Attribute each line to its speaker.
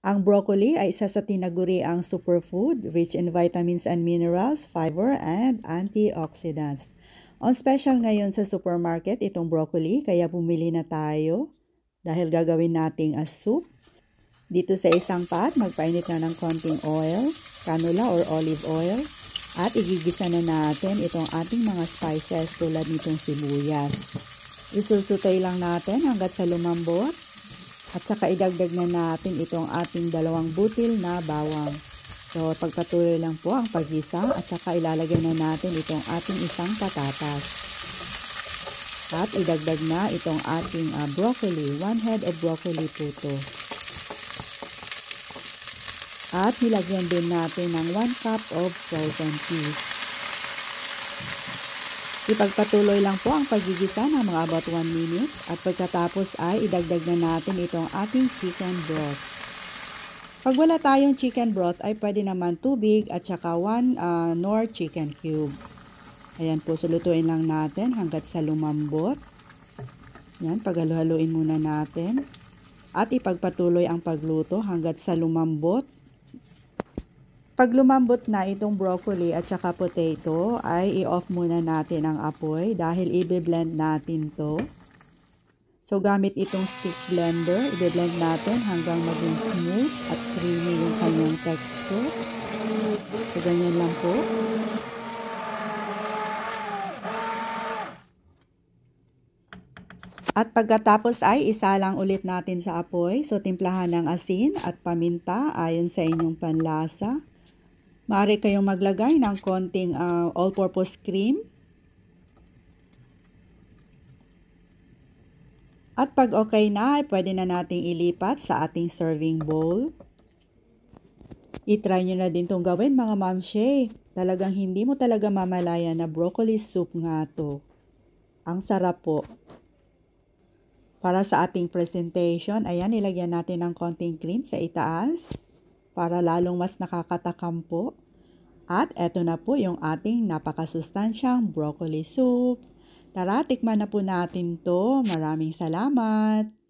Speaker 1: Ang broccoli ay isa sa tinaguriang superfood, rich in vitamins and minerals, fiber, and antioxidants. On special ngayon sa supermarket itong broccoli, kaya bumili na tayo dahil gagawin nating soup. Dito sa isang pot, magpainit na ng konting oil, canola or olive oil, at igigisa na natin itong ating mga spices tulad nitong sibuyas. Isusutay lang natin hanggat sa lumambot. At saka idagdag na natin itong ating 2 butil na bawang. So pagpatuloy lang po ang paggisa at saka ilalagay na natin itong ating isang patatas. At idagdag na itong ating broccoli, 1 head of broccoli po ito. At nilagyan din natin ng 1 cup of frozen peas. Ipagpatuloy lang po ang paggigisa ng mga about 1 minute at pagkatapos ay idagdag na natin itong ating chicken broth. Pag wala tayong chicken broth ay pwede naman tubig at saka 1 Knorr chicken cube. Ayan po, sulutuin lang natin hanggat sa lumambot. Yan, paghaluhaluin muna natin. At ipagpatuloy ang pagluto hanggat sa lumambot. Pag lumambot na itong broccoli at saka potato, ay i-off muna natin ang apoy dahil i-blend natin to. So gamit itong stick blender, i-blend natin hanggang maging smooth at creamy yung kanyang texture. So ganyan lang po. At pagkatapos ay isa lang ulit natin sa apoy. So timplahan ng asin at paminta ayon sa inyong panlasa. Maaari kayong maglagay ng konting all-purpose cream. At pag okay na, ay pwede na nating ilipat sa ating serving bowl. I-try nyo na din itong gawin mga mamshe. Talagang hindi mo talaga mamalaya na broccoli soup nga to. Ang sarap po. Para sa ating presentation, ayan, ilagyan natin ng konting cream sa itaas para lalong mas nakakatakam po. At eto na po yung ating napakasustansyang broccoli soup. Tara, tikman na po natin to. Maraming salamat!